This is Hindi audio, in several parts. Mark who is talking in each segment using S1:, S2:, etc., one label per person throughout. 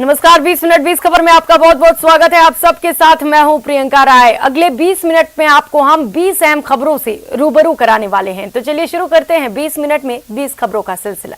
S1: नमस्कार, 20 मिनट 20 खबर में आपका बहुत बहुत स्वागत है। आप सबके साथ मैं हूं प्रियंका राय। अगले 20 मिनट में आपको हम 20 अहम खबरों से रूबरू कराने वाले हैं। तो चलिए शुरू करते हैं 20 मिनट में 20 खबरों का सिलसिला।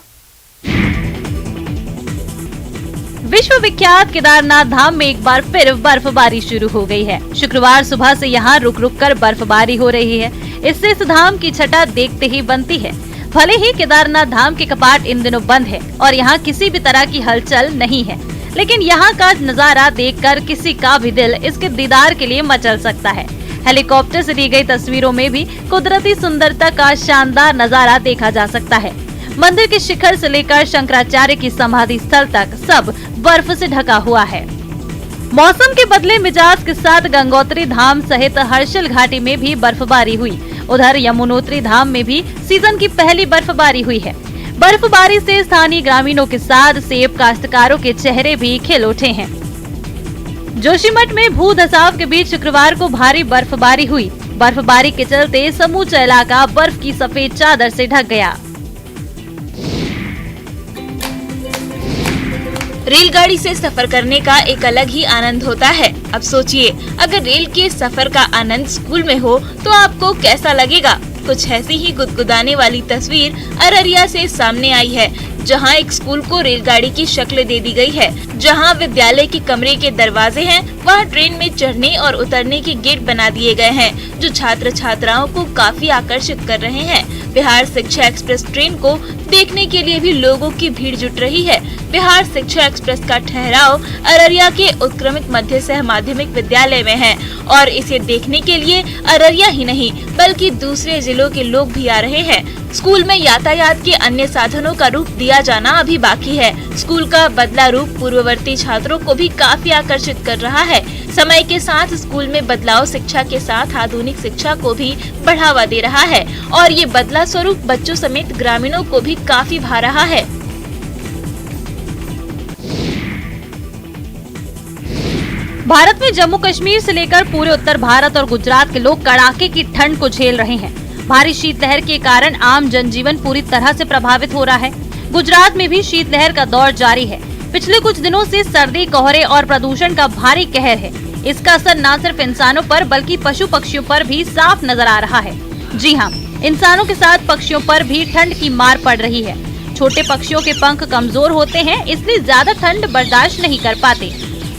S2: विश्व विख्यात केदारनाथ धाम में एक बार फिर बर्फबारी शुरू हो गई है। शुक्रवार सुबह से यहाँ रुक रुक कर बर्फबारी हो रही है। इससे इस धाम की छटा देखते ही बनती है। भले ही केदारनाथ धाम के कपाट इन दिनों बंद है और यहाँ किसी भी तरह की हलचल नहीं है, लेकिन यहाँ का नजारा देखकर किसी का भी दिल इसके दीदार के लिए मचल सकता है। हेलीकॉप्टर से ली गई तस्वीरों में भी कुदरती सुंदरता का शानदार नजारा देखा जा सकता है। मंदिर के शिखर से लेकर शंकराचार्य की समाधि स्थल तक सब बर्फ से ढका हुआ है। मौसम के बदले मिजाज के साथ गंगोत्री धाम सहित हर्षिल घाटी में भी बर्फबारी हुई। उधर यमुनोत्री धाम में भी सीजन की पहली बर्फबारी हुई है। बर्फबारी से स्थानीय ग्रामीणों के साथ सेब काश्तकारों के चेहरे भी खिल उठे हैं। जोशीमठ में भू धसाव के बीच शुक्रवार को भारी बर्फबारी हुई। बर्फबारी के चलते समूचा इलाका बर्फ की सफेद चादर से ढक गया।
S3: रेलगाड़ी से सफर करने का एक अलग ही आनंद होता है। अब सोचिए, अगर रेल के सफर का आनंद स्कूल में हो तो आपको कैसा लगेगा। कुछ ऐसी ही गुदगुदाने वाली तस्वीर अररिया से सामने आई है, जहां एक स्कूल को रेलगाड़ी की शक्ल दे दी गई है। जहां विद्यालय के कमरे के दरवाजे हैं, वहां ट्रेन में चढ़ने और उतरने के गेट बना दिए गए हैं, जो छात्र छात्राओं को काफी आकर्षित कर रहे हैं। बिहार शिक्षा एक्सप्रेस ट्रेन को देखने के लिए भी लोगों की भीड़ जुट रही है। बिहार शिक्षा एक्सप्रेस का ठहराव अररिया के उत्क्रमित मध्य सह माध्यमिक विद्यालय में है और इसे देखने के लिए अररिया ही नहीं बल्कि दूसरे जिलों के लोग भी आ रहे हैं। स्कूल में यातायात के अन्य साधनों का रूप दिया जाना अभी बाकी है। स्कूल का बदला रूप पूर्ववर्ती छात्रों को भी काफी आकर्षित कर रहा है। समय के साथ स्कूल में बदलाव शिक्षा के साथ आधुनिक शिक्षा को भी बढ़ावा दे रहा है और ये बदला स्वरूप बच्चों समेत ग्रामीणों को भी काफी भा रहा है।
S2: भारत में जम्मू कश्मीर से लेकर पूरे उत्तर भारत और गुजरात के लोग कड़ाके की ठंड को झेल रहे हैं। भारी शीतलहर के कारण आम जनजीवन पूरी तरह से प्रभावित हो रहा है। गुजरात में भी शीतलहर का दौर जारी है। पिछले कुछ दिनों से सर्दी, कोहरे और प्रदूषण का भारी कहर है। इसका असर न सिर्फ इंसानों पर बल्कि पशु पक्षियों पर भी साफ नजर आ रहा है। जी हाँ, इंसानों के साथ पक्षियों पर भी ठंड की मार पड़ रही है। छोटे पक्षियों के पंख कमजोर होते हैं, इसलिए ज्यादा ठंड बर्दाश्त नहीं कर पाते।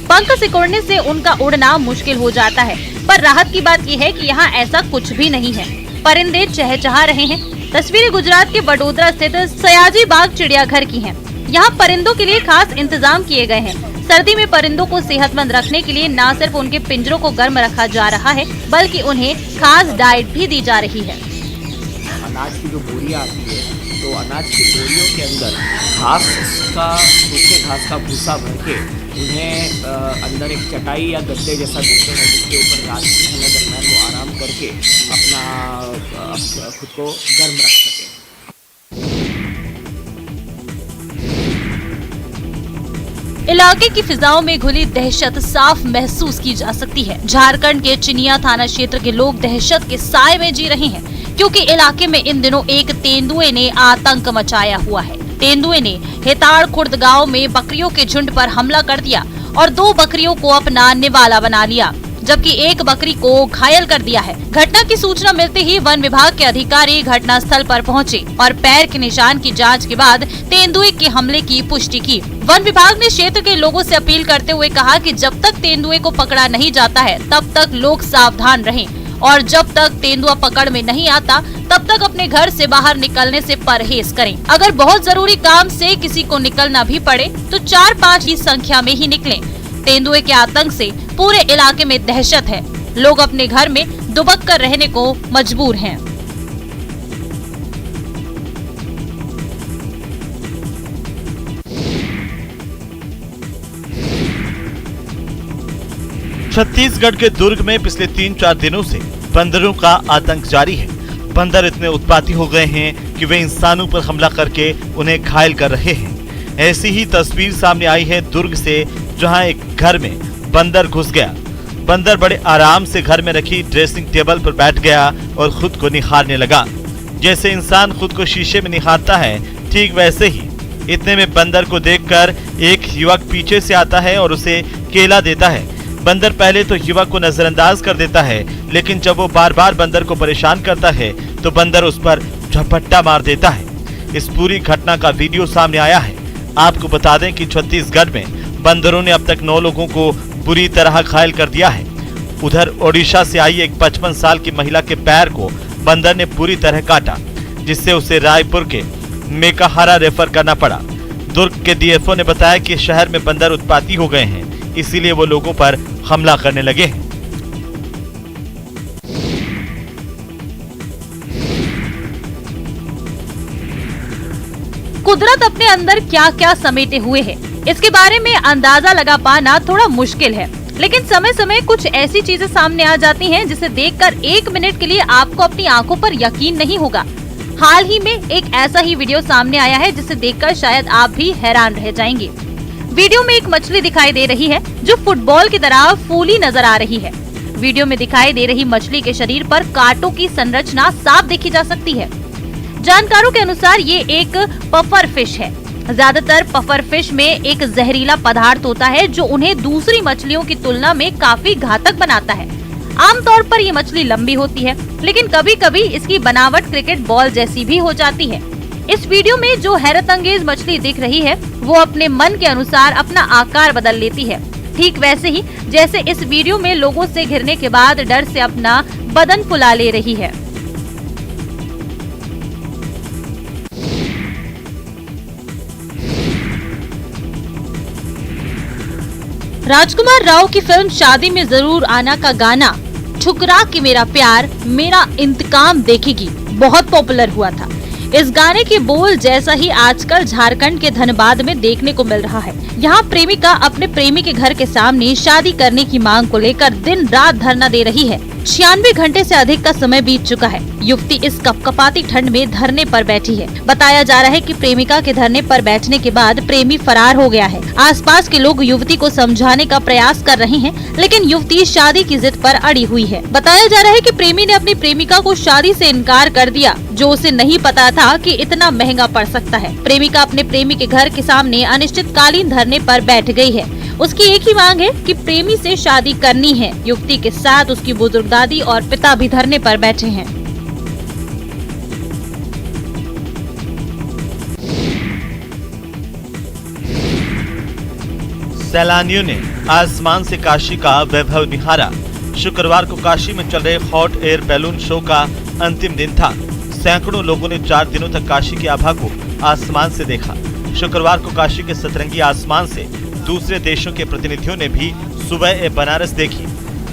S2: पंख सिकुड़ने से उनका उड़ना मुश्किल हो जाता है। पर राहत की बात यह है कि यहाँ ऐसा कुछ भी नहीं है। परिंदे चहचहा रहे हैं। तस्वीरें गुजरात के बडोदरा स्थित सयाजी बाग चिड़ियाघर की हैं। यहाँ परिंदों के लिए खास इंतजाम किए गए हैं। सर्दी में परिंदों को सेहतमंद रखने के लिए न सिर्फ उनके पिंजरों को गर्म रखा जा रहा है, बल्कि उन्हें खास डाइट भी दी जा रही है।
S4: अनाज की जो बोरियां आती है, तो अनाज की बोरियों के अंदर सूखे घास का भूसा भर के उन्हें अंदर एक चटाई या गद्दे जैसा देते हैं, जिसके ऊपर रात के समय दरमियान वो आराम करके अपना खुद को गर्म रख सकें।
S2: इलाके की फिजाओं में घुली दहशत साफ महसूस की जा सकती है। झारखंड के चिनिया थाना क्षेत्र के लोग दहशत के साए में जी रहे हैं, क्योंकि इलाके में इन दिनों एक तेंदुए ने आतंक मचाया हुआ है। तेंदुए ने हेताड़ खुर्द गांव में बकरियों के झुंड पर हमला कर दिया और 2 बकरियों को अपना निवाला बना लिया, जबकि एक बकरी को घायल कर दिया है। घटना की सूचना मिलते ही वन विभाग के अधिकारी घटना स्थल पर पहुंचे और पैर के निशान की जांच के बाद तेंदुए के हमले की पुष्टि की। वन विभाग ने क्षेत्र के लोगों से अपील करते हुए कहा कि जब तक तेंदुए को पकड़ा नहीं जाता है, तब तक लोग सावधान रहें और जब तक तेंदुआ पकड़ में नहीं आता, तब तक अपने घर से बाहर निकलने से परहेज करें। अगर बहुत जरूरी काम से किसी को निकलना भी पड़े तो 4-5 की संख्या में ही निकलें। तेंदुए के आतंक से पूरे इलाके में दहशत है। लोग अपने घर में दुबक कर रहने को मजबूर हैं।
S5: छत्तीसगढ़ के दुर्ग में पिछले 3-4 दिनों से बंदरों का आतंक जारी है। बंदर इतने उत्पाती हो गए हैं कि वे इंसानों पर हमला करके उन्हें घायल कर रहे हैं। ऐसी ही तस्वीर सामने आई है दुर्ग से, जहां एक घर में बंदर घुस गया। बंदर बड़े आराम से घर में रखी ड्रेसिंग टेबल पर बैठ गया और खुद को निहारने लगा। जैसे इंसान खुद को शीशे में निहारता है, ठीक वैसे ही इतने में बंदर को देखकर एक युवक पीछे से आता है और उसे केला देता है। बंदर पहले तो युवक को नजरअंदाज कर देता है, लेकिन जब वो बार बार बंदर को परेशान करता है तो बंदर उस पर झपट्टा मार देता है। इस पूरी घटना का वीडियो सामने आया है। आपको बता दें कि छत्तीसगढ़ में बंदरों ने अब तक 9 लोगों को बुरी तरह घायल कर दिया है। उधर ओडिशा से आई एक 55 साल की महिला के पैर को बंदर ने बुरी तरह काटा, जिससे उसे रायपुर के मेकाहारा रेफर करना पड़ा। दुर्ग के डीएफओ ने बताया कि शहर में बंदर उत्पाती हो गए हैं, इसीलिए वो लोगों पर हमला करने लगे हैं।
S2: कुदरत अपने अंदर क्या क्या समेटे हुए है, इसके बारे में अंदाजा लगा पाना थोड़ा मुश्किल है, लेकिन समय समय कुछ ऐसी चीजें सामने आ जाती हैं जिसे देखकर 1 मिनट के लिए आपको अपनी आंखों पर यकीन नहीं होगा। हाल ही में एक ऐसा ही वीडियो सामने आया है जिसे देखकर शायद आप भी हैरान रह जाएंगे। वीडियो में एक मछली दिखाई दे रही है जो फुटबॉल की तरह फूली नजर आ रही है। वीडियो में दिखाई दे रही मछली के शरीर पर कांटों की संरचना साफ देखी जा सकती है। जानकारों के अनुसार ये एक पफर फिश है। ज्यादातर पफर फिश में एक जहरीला पदार्थ होता है जो उन्हें दूसरी मछलियों की तुलना में काफी घातक बनाता है। आमतौर पर ये मछली लंबी होती है, लेकिन कभी कभी इसकी बनावट क्रिकेट बॉल जैसी भी हो जाती है। इस वीडियो में जो हैरतअंगेज मछली दिख रही है वो अपने मन के अनुसार अपना आकार बदल लेती है, ठीक वैसे ही जैसे इस वीडियो में लोगों से घिरने के बाद डर से अपना बदन फुला ले रही है। राजकुमार राव की फिल्म शादी में जरूर आना का गाना ठुकरा के मेरा प्यार मेरा इंतकाम देखेगी बहुत पॉपुलर हुआ था। इस गाने के बोल जैसा ही आजकल झारखंड के धनबाद में देखने को मिल रहा है। यहाँ प्रेमिका अपने प्रेमी के घर के सामने शादी करने की मांग को लेकर दिन रात धरना दे रही है। 96 घंटे से अधिक का समय बीत चुका है। युवती इस कपकपाती ठंड में धरने पर बैठी है। बताया जा रहा है कि प्रेमिका के धरने पर बैठने के बाद प्रेमी फरार हो गया है। आसपास के लोग युवती को समझाने का प्रयास कर रहे हैं, लेकिन युवती शादी की जिद पर अड़ी हुई है। बताया जा रहा है कि प्रेमी ने अपनी प्रेमिका को शादी से इनकार कर दिया, जो उसे नहीं पता था कि इतना महंगा पड़ सकता है। प्रेमिका अपने प्रेमी के घर के सामने अनिश्चितकालीन धरने पर बैठ गई है। उसकी एक ही मांग है कि प्रेमी से शादी करनी है। युवती के साथ उसकी बुजुर्ग दादी और पिता भी धरने पर बैठे हैं।
S5: सैलानियों ने आसमान से काशी का वैभव निहारा। शुक्रवार को काशी में चल रहे हॉट एयर बैलून शो का अंतिम दिन था। सैकड़ों लोगों ने 4 दिनों तक काशी की आभा को आसमान से देखा। शुक्रवार को काशी के सतरंगी आसमान से दूसरे देशों के प्रतिनिधियों ने भी सुबह बनारस देखी।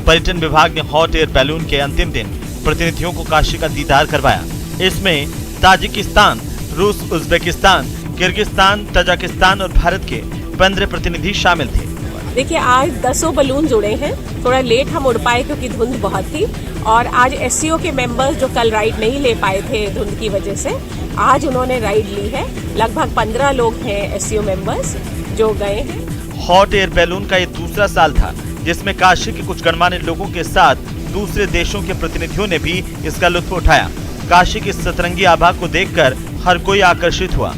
S5: पर्यटन विभाग ने हॉट एयर बैलून के अंतिम दिन प्रतिनिधियों को काशी का दीदार करवाया। इसमें ताजिकिस्तान, रूस, उज्बेकिस्तान, किर्गिस्तान, तजाकिस्तान और भारत के 15 प्रतिनिधि शामिल थे।
S6: देखिए, आज 10 बलून जुड़े हैं। थोड़ा लेट हम उड़ पाए क्योंकि धुंध बहुत थी, और आज एससीओ के मेंबर्स जो कल राइड नहीं ले पाए थे धुंध की वजह से, आज उन्होंने राइड ली है। लगभग 15 लोग हैं एससीओ मेंबर्स जो गए हैं।
S5: हॉट एयर बैलून का ये दूसरा साल था जिसमें काशी के कुछ गणमान्य लोगों के साथ दूसरे देशों के प्रतिनिधियों ने भी इसका लुत्फ उठाया। काशी की सतरंगी आभा को देखकर हर कोई आकर्षित हुआ।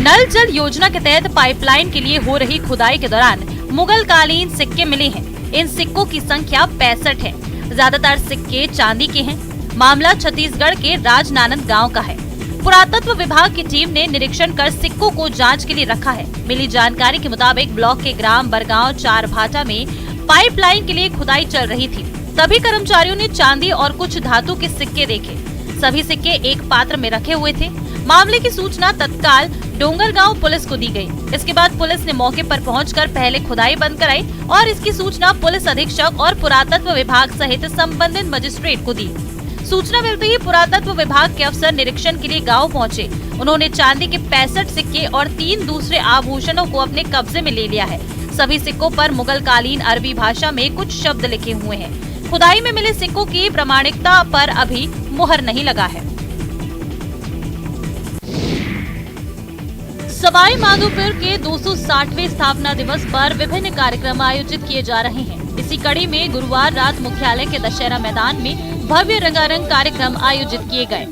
S2: नल जल योजना के तहत पाइपलाइन के लिए हो रही खुदाई के दौरान मुगल कालीन सिक्के मिले हैं। इन सिक्कों की संख्या 65 है। ज्यादातर सिक्के चांदी के हैं। मामला छत्तीसगढ़ के राजनांदगांव गांव का है। पुरातत्व विभाग की टीम ने निरीक्षण कर सिक्कों को जांच के लिए रखा है। मिली जानकारी के मुताबिक ब्लॉक के ग्राम बरगांव 4 भाटा में पाइपलाइन के लिए खुदाई चल रही थी। सभी कर्मचारियों ने चांदी और कुछ धातु के सिक्के देखे। सभी सिक्के एक पात्र में रखे हुए थे। मामले की सूचना तत्काल डोंगरगांव पुलिस को दी गई। इसके बाद पुलिस ने मौके पर पहुंचकर पहले खुदाई बंद कराई और इसकी सूचना पुलिस अधीक्षक और पुरातत्व विभाग सहित संबंधित मजिस्ट्रेट को दी। सूचना मिलते ही पुरातत्व विभाग के अफसर निरीक्षण के लिए गांव पहुंचे। उन्होंने चांदी के 65 सिक्के और 3 दूसरे आभूषणों को अपने कब्जे में ले लिया है। सभी सिक्कों पर मुगल कालीन अरबी भाषा में कुछ शब्द लिखे हुए हैं। खुदाई में मिले सिक्कों की प्रामाणिकता पर अभी मुहर नहीं लगा है। सवाई माधोपुर के 260वें स्थापना दिवस पर विभिन्न कार्यक्रम आयोजित किए जा रहे हैं। इसी कड़ी में गुरुवार रात मुख्यालय के दशहरा मैदान में भव्य रंगारंग कार्यक्रम आयोजित किए गए।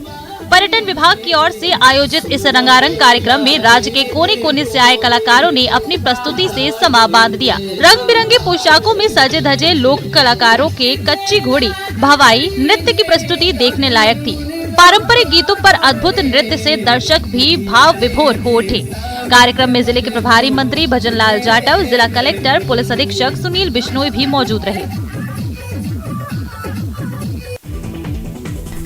S2: पर्यटन विभाग की ओर से आयोजित इस रंगारंग कार्यक्रम में राज्य के कोने कोने से आए कलाकारों ने अपनी प्रस्तुति से समा बांध दिया। रंग बिरंगे पोशाकों में सजे धजे लोक कलाकारों के कच्ची घोड़ी भवाई नृत्य की प्रस्तुति देखने लायक थी। पारंपरिक गीतों पर अद्भुत नृत्य से दर्शक भी भाव विभोर हो उठे। कार्यक्रम में जिले के प्रभारी मंत्री भजन लाल जाटव, जिला कलेक्टर, पुलिस अधीक्षक सुनील बिश्नोई भी मौजूद रहे।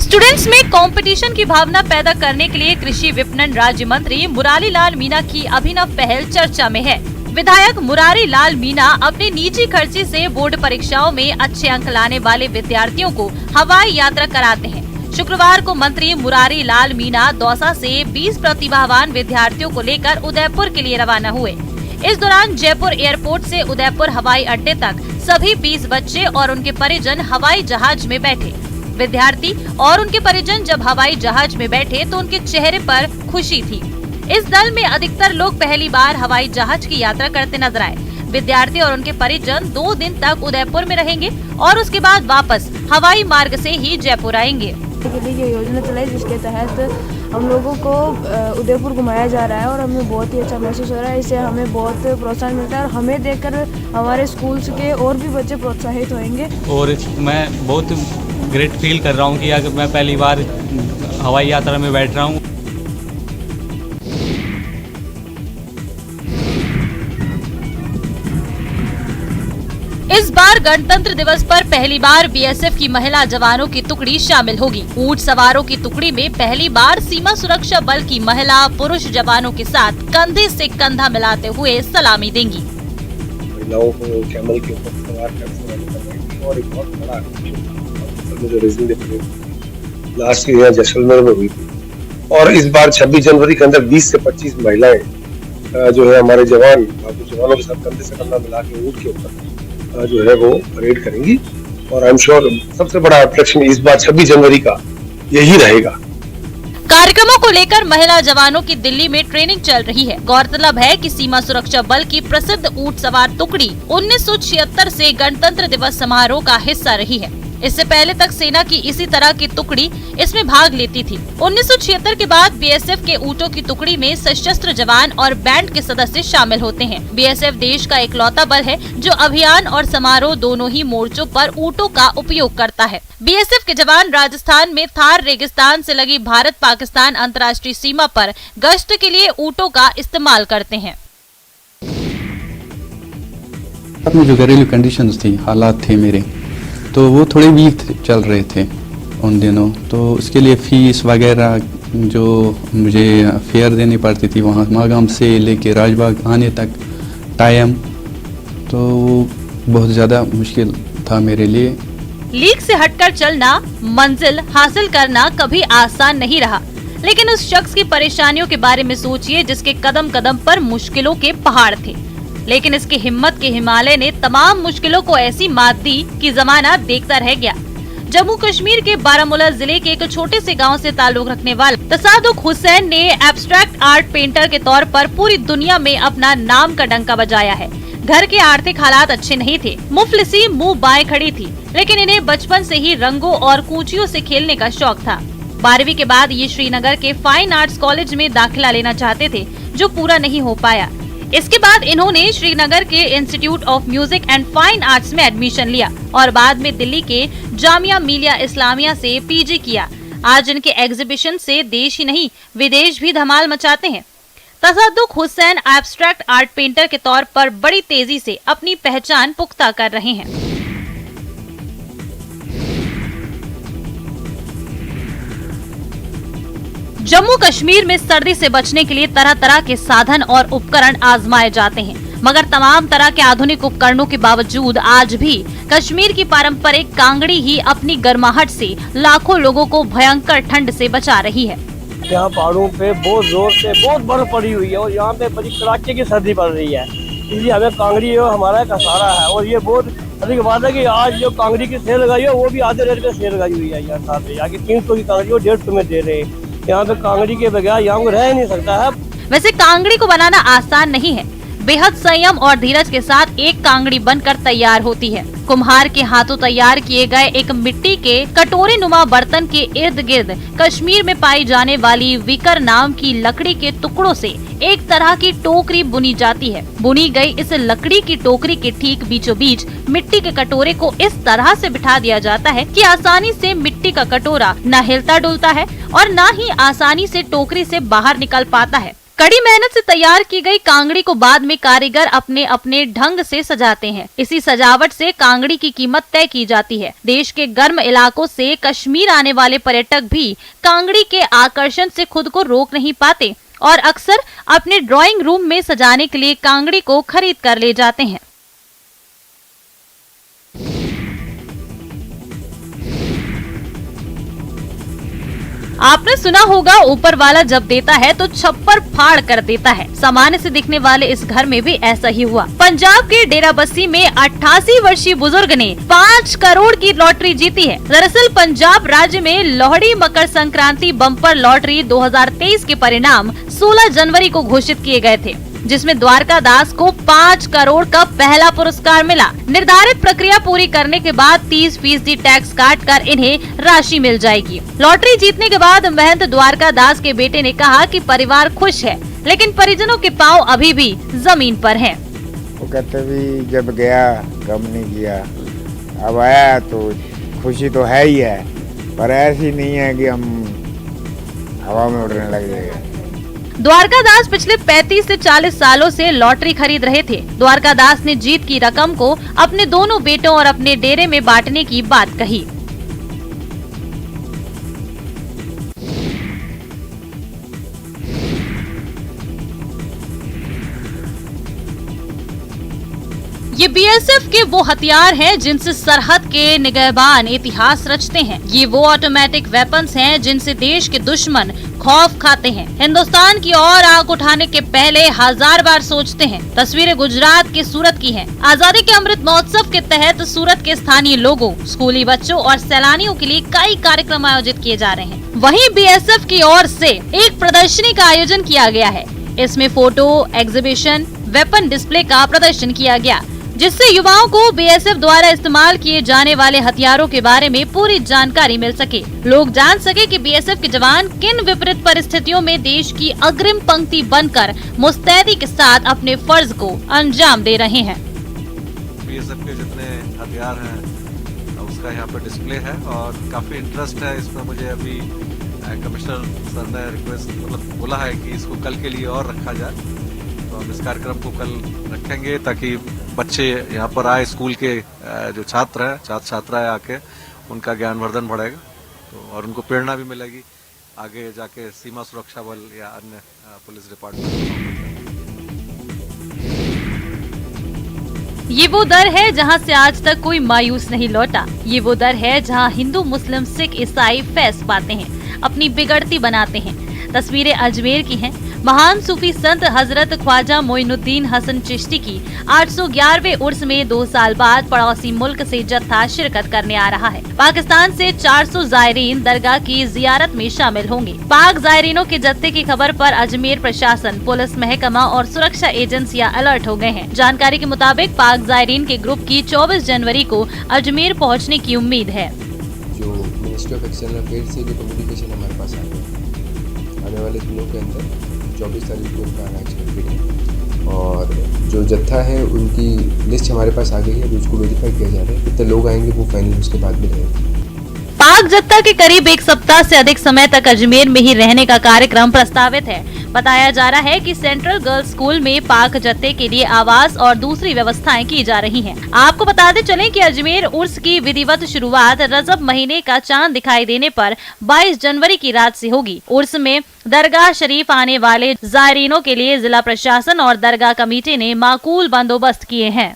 S2: स्टूडेंट्स में कंपटीशन की भावना पैदा करने के लिए कृषि विपणन राज्य मंत्री मुरारी लाल मीणा की अभिनव पहल चर्चा में है। विधायक मुरारी लाल मीणा अपने निजी खर्चे से बोर्ड परीक्षाओं में अच्छे अंक लाने वाले विद्यार्थियों को हवाई यात्रा कराते हैं। शुक्रवार को मंत्री मुरारी लाल मीणा दौसा से 20 प्रतिभावान विद्यार्थियों को लेकर उदयपुर के लिए रवाना हुए। इस दौरान जयपुर एयरपोर्ट से उदयपुर हवाई अड्डे तक सभी 20 बच्चे और उनके परिजन हवाई जहाज में बैठे। विद्यार्थी और उनके परिजन जब हवाई जहाज में बैठे तो उनके चेहरे पर खुशी थी। इस दल में अधिकतर लोग पहली बार हवाई जहाज की यात्रा करते नजर आए। विद्यार्थी और उनके परिजन 2 दिन तक उदयपुर में रहेंगे और उसके बाद वापस हवाई मार्ग से ही जयपुर आएंगे।
S7: के लिए ये योजना चलाई जिसके तहत हम लोगों को उदयपुर घुमाया जा रहा है और हमें बहुत ही अच्छा महसूस हो रहा है। इससे हमें बहुत प्रोत्साहन मिलता है और हमें देखकर हमारे स्कूल्स के और भी बच्चे प्रोत्साहित होंगे।
S8: और मैं बहुत ग्रेट फील कर रहा हूँ कि अगर मैं पहली बार हवाई यात्रा में बैठ रहा हूँ।
S2: इस बार गणतंत्र दिवस पर पहली बार बीएसएफ की महिला जवानों की टुकड़ी शामिल होगी। ऊंट सवारों की टुकड़ी में पहली बार सीमा सुरक्षा बल की महिला पुरुष जवानों के साथ कंधे से कंधा मिलाते हुए सलामी देंगी।
S9: महिलाओं को कैमल के ऊपर सवार कर और एक बहुत बड़ा जो लास्ट ईयर जैसलमेर में हुई थी और इस बार 26 जनवरी के अंदर 20 से 25 महिलाएं जो है हमारे जवानों के साथ कंधे से कंधा मिला के ऊंट के ऊपर जो है वो परेड करेंगी। और आई एम श्योर सबसे बड़ा अट्रैक्शन इस बार 26 जनवरी का यही रहेगा।
S2: कार्यक्रमों को लेकर महिला जवानों की दिल्ली में ट्रेनिंग चल रही है। गौरतलब है कि सीमा सुरक्षा बल की प्रसिद्ध ऊंट सवार टुकड़ी 1976 से गणतंत्र दिवस समारोह का हिस्सा रही है। इससे पहले तक सेना की इसी तरह की टुकड़ी इसमें भाग लेती थी। 1976 के बाद बीएसएफ के ऊँटों की टुकड़ी में सशस्त्र जवान और बैंड के सदस्य शामिल होते हैं। बीएसएफ देश का इकलौता बल है जो अभियान और समारोह दोनों ही मोर्चों पर ऊँटों का उपयोग करता है। बीएसएफ के जवान राजस्थान में थार रेगिस्तान से लगी भारत पाकिस्तान अंतर्राष्ट्रीय सीमा पर गश्त के लिए ऊँटों का इस्तेमाल करते हैं।
S10: जो घरेलू कंडीशंस थी, हालात थे मेरे, तो वो थोड़े वीक चल रहे थे उन दिनों। तो उसके लिए फीस वगैरह जो मुझे फेयर देनी पड़ती थी वहाँ मागाम से लेके राजबाग आने तक टाइम, तो बहुत ज़्यादा मुश्किल था मेरे लिए।
S2: लीक से हटकर चलना, मंजिल हासिल करना कभी आसान नहीं रहा, लेकिन उस शख्स की परेशानियों के बारे में सोचिए जिसके कदम कदम पर मुश्किलों के पहाड़ थे, लेकिन इसकी हिम्मत के हिमालय ने तमाम मुश्किलों को ऐसी मात दी कि जमाना देखता रह गया। जम्मू कश्मीर के बारामूला जिले के एक छोटे से गांव से ताल्लुक रखने वाले तसादुक हुसैन ने एब्स्ट्रैक्ट आर्ट पेंटर के तौर पर पूरी दुनिया में अपना नाम का डंका बजाया है। घर के आर्थिक हालात अच्छे नहीं थे, मुफलिसी मुंह बाएं खड़ी थी, लेकिन इन्हें बचपन से ही रंगों और कूचियों से खेलने का शौक था। 12वीं के बाद ये श्रीनगर के फाइन आर्ट्स कॉलेज में दाखिला लेना चाहते थे, जो पूरा नहीं हो पाया। इसके बाद इन्होंने श्रीनगर के institute of music and fine arts में एडमिशन लिया और बाद में दिल्ली के जामिया मिलिया इस्लामिया से पीजी किया। आज इनके एग्जीबिशन से देश ही नहीं विदेश भी धमाल मचाते हैं। Tasadduq Hussain abstract art painter के तौर पर बड़ी तेजी से अपनी पहचान पुख्ता कर रहे हैं। जम्मू कश्मीर में सर्दी से बचने के लिए तरह तरह के साधन और उपकरण आजमाए जाते हैं, मगर तमाम तरह के आधुनिक उपकरणों के बावजूद आज भी कश्मीर की पारंपरिक कांगड़ी ही अपनी गर्माहट से लाखों लोगों को भयंकर ठंड से बचा रही है।
S11: यहाँ पहाड़ों पे बहुत जोर से बहुत बर्फ पड़ी हुई है और यहाँ पे बड़ी कड़ाके की सर्दी पड़ रही है, इसलिए हमें कांगड़ी हमारा एक सहारा है। और ये बहुत अधिक बात है कि आज जो कांगड़ी की सेल लगाई है वो भी आधे रेट पे सेल लगाई हुई है। यहाँ साथ यहाँ की 300 की कांगड़ी वो 150 में दे रहे हैं। यहाँ पे कांगड़ी के बगैर यहाँ को रह नहीं सकता है।
S2: वैसे कांगड़ी को बनाना आसान नहीं है। बेहद संयम और धीरज के साथ एक कांगड़ी बनकर तैयार होती है। कुम्हार के हाथों तैयार किए गए एक मिट्टी के कटोरे नुमा बर्तन के इर्द गिर्द कश्मीर में पाई जाने वाली विकर नाम की लकड़ी के टुकड़ों से एक तरह की टोकरी बुनी जाती है। बुनी गई इस लकड़ी की टोकरी के ठीक बीचों बीच मिट्टी के कटोरे को इस तरह से बिठा दिया जाता है कि आसानी से मिट्टी का कटोरा न हिलता डुलता है और न ही आसानी से टोकरी से बाहर निकल पाता है। कड़ी मेहनत से तैयार की गई कांगड़ी को बाद में कारीगर अपने अपने ढंग से सजाते हैं। इसी सजावट से कांगड़ी की कीमत तय की जाती है। देश के गर्म इलाकों से कश्मीर आने वाले पर्यटक भी कांगड़ी के आकर्षण से खुद को रोक नहीं पाते और अक्सर अपने ड्राइंग रूम में सजाने के लिए कांगड़ी को खरीद कर ले जाते हैं। आपने सुना होगा, ऊपर वाला जब देता है तो छप्पर फाड़ कर देता है। सामान्य से दिखने वाले इस घर में भी ऐसा ही हुआ। पंजाब के डेराबस्सी में 88 वर्षीय बुजुर्ग ने 5 करोड़ की लॉटरी जीती है। दरअसल पंजाब राज्य में लोहड़ी मकर संक्रांति बम्पर लॉटरी 2023 के परिणाम 16 जनवरी को घोषित किए गए थे, जिसमें द्वारका दास को 5 करोड़ का पहला पुरस्कार मिला। निर्धारित प्रक्रिया पूरी करने के बाद 30% टैक्स काटकर इन्हें राशि मिल जाएगी। लॉटरी जीतने के बाद महंत द्वारका दास के बेटे ने कहा कि परिवार खुश है, लेकिन परिजनों के पांव अभी भी जमीन पर हैं।
S12: वो कहते भी जब गया गम नहीं किया, अब आया तो खुशी तो है ही है, पर ऐसी नहीं है कि हम हवा में उड़ने लग जाएगा।
S2: द्वारका दास पिछले 35 से 40 सालों से लॉटरी खरीद रहे थे। द्वारका दास ने जीत की रकम को अपने दोनों बेटों और अपने डेरे में बांटने की बात कही। ये बीएसएफ के वो हथियार हैं जिनसे सरहद के निगहबान इतिहास रचते हैं। ये वो ऑटोमेटिक वेपन्स हैं जिनसे देश के दुश्मन खौफ खाते हैं। हिंदुस्तान की ओर आंख उठाने के पहले 1000 बार सोचते हैं। तस्वीरें गुजरात के सूरत की हैं। आजादी के अमृत महोत्सव के तहत सूरत के स्थानीय लोगों, स्कूली बच्चों और सैलानियों के लिए कई कार्यक्रम आयोजित किए जा रहे हैं। वहीं बीएसएफ की ओर से एक प्रदर्शनी का आयोजन किया गया है। इसमें फोटो एग्जीबिशन, वेपन डिस्प्ले का प्रदर्शन किया गया, जिससे युवाओं को बीएसएफ द्वारा इस्तेमाल किए जाने वाले हथियारों के बारे में पूरी जानकारी मिल सके। लोग जान सके कि बीएसएफ के जवान किन विपरीत परिस्थितियों में देश की अग्रिम पंक्ति बनकर मुस्तैदी के साथ अपने फर्ज को अंजाम दे रहे हैं।
S13: बीएसएफ के जितने हथियार हैं उसका यहाँ पर डिस्प्ले है और काफी इंटरेस्ट है इसमें। मुझे अभी कमिश्नर सर ने रिक्वेस्ट बोला है कि इसको कल के लिए और रखा जाए, तो हम इस कार्यक्रम को कल रखेंगे ताकि बच्चे यहाँ पर आए, स्कूल के जो छात्र हैं, छात्र छात्राएं आके उनका ज्ञानवर्धन बढ़ेगा तो और उनको प्रेरणा भी मिलेगी आगे जाके सीमा सुरक्षा बल या अन्य पुलिस डिपार्टमेंट।
S2: ये वो दर है जहां से आज तक कोई मायूस नहीं लौटा। ये वो दर है जहां हिंदू, मुस्लिम, सिख, ईसाई फैज पाते हैं, अपनी बिगड़ती बनाते हैं। तस्वीरें अजमेर की हैं। महान सूफी संत हजरत ख्वाजा मोइनुद्दीन हसन चिश्ती की 811वें उर्स में 2 साल बाद पड़ोसी मुल्क से जत्था शिरकत करने आ रहा है। पाकिस्तान से 400 जायरीन दरगाह की जियारत में शामिल होंगे। पाक जायरीनों के जत्थे की खबर पर अजमेर प्रशासन, पुलिस महकमा और सुरक्षा एजेंसियां अलर्ट हो गए हैं। जानकारी के मुताबिक पाक जायरीन के ग्रुप की 24 जनवरी को अजमेर पहुँचने की उम्मीद है।
S14: जो मिनिस्ट्री ऑफ एक्सटर्नल अफेयर्स से जो कम्युनिकेशन हमारे पास आ गया आने वाले दिनों के अंदर 24 तारीख को उनका आना एक्सपेक्टेड है और जो जत्था है उनकी लिस्ट हमारे पास आ गई है, अभी उसको वेरीफाई किया जा रहा है। कितने लोग आएंगे वो फाइनल उसके बाद भी रहेगा।
S2: पाक जत्था के करीब 1 सप्ताह से अधिक समय तक अजमेर में ही रहने का कार्यक्रम प्रस्तावित है। बताया जा रहा है कि सेंट्रल गर्ल्स स्कूल में पाक जत्थे के लिए आवास और दूसरी व्यवस्थाएं की जा रही हैं। आपको बताते चलें कि अजमेर उर्स की विधिवत शुरुआत रजब महीने का चांद दिखाई देने पर 22 जनवरी की रात से होगी। उर्स में दरगाह शरीफ आने वाले जायरीनों के लिए जिला प्रशासन और दरगाह कमेटी ने माकूल बंदोबस्त किए हैं।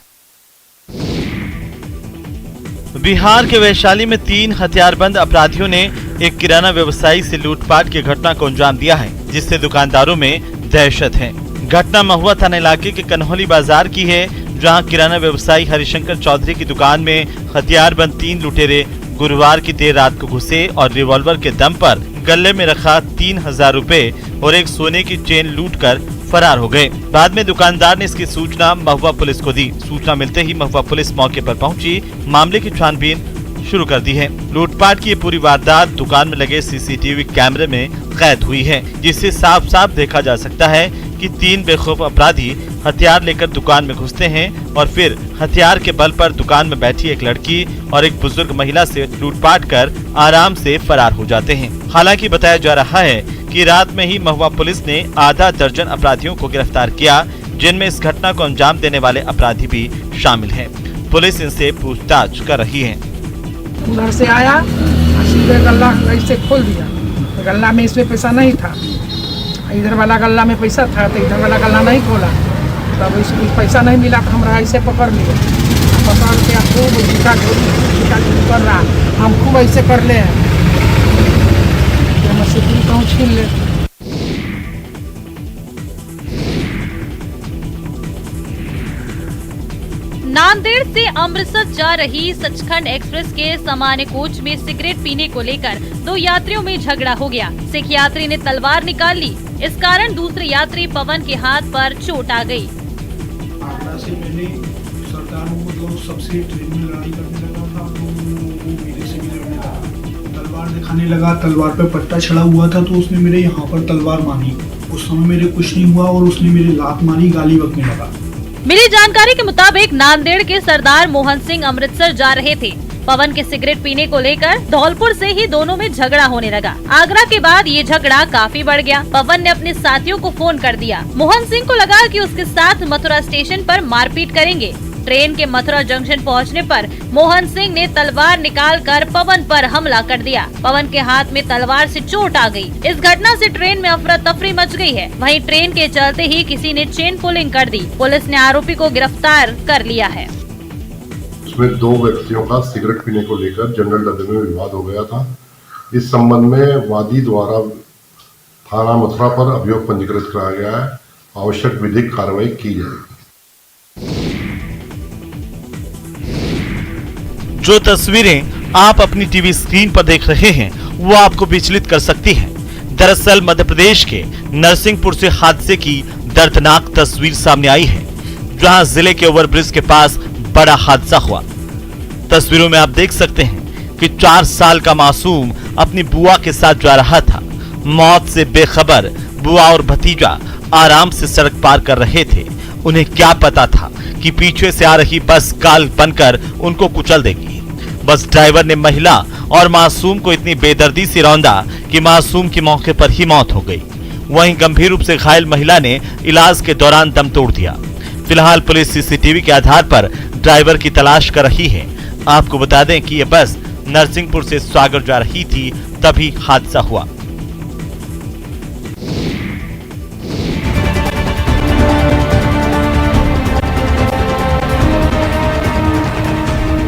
S5: बिहार के वैशाली में 3 हथियारबंद अपराधियों ने एक किराना व्यवसायी से लूटपाट की घटना को अंजाम दिया है, जिससे दुकानदारों में दहशत है। घटना महुआ थाना इलाके के कन्हौली बाजार की है, जहां किराना व्यवसायी हरिशंकर चौधरी की दुकान में हथियारबंद 3 लुटेरे गुरुवार की देर रात को घुसे और रिवॉल्वर के दम पर गले में रखा 3000 रुपए और एक सोने की चेन लूटकर फरार हो गए। बाद में दुकानदार ने इसकी सूचना महुआ पुलिस को दी। सूचना मिलते ही महुआ पुलिस मौके पर पहुंची, मामले की छानबीन शुरू कर दी है। लूटपाट की ये पूरी वारदात दुकान में लगे सीसीटीवी कैमरे में कैद हुई है, जिससे साफ साफ देखा जा सकता है कि 3 बेखौफ अपराधी हथियार लेकर दुकान में घुसते हैं और फिर हथियार के बल पर दुकान में बैठी एक लड़की और एक बुजुर्ग महिला से लूटपाट कर आराम से फरार हो जाते हैं। हालांकि बताया जा रहा है कि रात में ही महुआ पुलिस ने आधा दर्जन अपराधियों को गिरफ्तार किया, जिनमें इस घटना को अंजाम देने वाले अपराधी भी शामिल हैं। पुलिस इनसे पूछताछ कर रही है।
S15: उधर से आया, सीधे गल्ला ऐसे खोल दिया, गल्ला में इसमें पैसा नहीं था, इधर वाला गल्ला में पैसा था तो इधर वाला गल्ला नहीं खोला, तब इसमें पैसा नहीं मिला तो हमरा ऐसे पकड़ लिया, पकड़ के खूब कर रहा, हम खूब ऐसे कर ले छीन ले।
S2: नांदेड़ से अमृतसर जा रही सचखंड एक्सप्रेस के सामान्य कोच में सिगरेट पीने को लेकर 2 यात्रियों में झगड़ा हो गया। सिख यात्री ने तलवार निकाल ली, इस कारण दूसरे यात्री पवन के हाथ पर चोट आ गई।
S16: आगरा से मैंने सरदार मतलब सबसे ट्रेन में लड़ाई करने लगा था, तो वो मेरे से भी लड़ने लगा, तलवार दिखाने लगा, तलवार पे पट्टा चढ़ा हुआ था, तो उसने मेरे यहाँ पर तलवार मारी। उस समय मेरे कुछ नहीं हुआ और उसने मेरे लात मारी, गाली बकने लगा।
S2: मिली जानकारी के मुताबिक नांदेड़ के सरदार मोहन सिंह अमृतसर जा रहे थे। पवन के सिगरेट पीने को लेकर धौलपुर से ही दोनों में झगड़ा होने लगा। आगरा के बाद ये झगड़ा काफी बढ़ गया। पवन ने अपने साथियों को फोन कर दिया। मोहन सिंह को लगा कि उसके साथ मथुरा स्टेशन पर मारपीट करेंगे। ट्रेन के मथुरा जंक्शन पहुंचने पर मोहन सिंह ने तलवार निकालकर पवन पर हमला कर दिया। पवन के हाथ में तलवार से चोट आ गई। इस घटना से ट्रेन में अफरा तफरी मच गई है। वहीं ट्रेन के चलते ही किसी ने चेन पुलिंग कर दी। पुलिस ने आरोपी को गिरफ्तार कर लिया है।
S17: उसमें 2 व्यक्तियों का सिगरेट पीने को लेकर जनरल डब्बे में विवाद हो गया था। इस संबंध में वादी द्वारा थाना मथुरा पर अभियोग पंजीकृत कराया गया है। आवश्यक विधिक कार्रवाई की जाएगी।
S5: जो तस्वीरें आप अपनी टीवी स्क्रीन पर देख रहे हैं वो आपको विचलित कर सकती हैं। दरअसल मध्य प्रदेश के नरसिंहपुर से हादसे की दर्दनाक तस्वीर सामने आई है, जहां जिले के ओवरब्रिज के पास बड़ा हादसा हुआ। तस्वीरों में आप देख सकते हैं कि 4 साल का मासूम अपनी बुआ के साथ जा रहा था। मौत से बेखबर बुआ और भतीजा आराम से सड़क पार कर रहे थे। उन्हें क्या पता था कि पीछे से आ रही बस काल बनकर उनको कुचल देगी। बस ड्राइवर ने महिला और मासूम को इतनी बेदर्दी से रौंदा कि मासूम की मौके पर ही मौत हो गई। वहीं गंभीर रूप से घायल महिला ने इलाज के दौरान दम तोड़ दिया। फिलहाल पुलिस सीसीटीवी के आधार पर ड्राइवर की तलाश कर रही है। आपको बता दें कि यह बस नरसिंहपुर से सागर जा रही थी, तभी हादसा हुआ।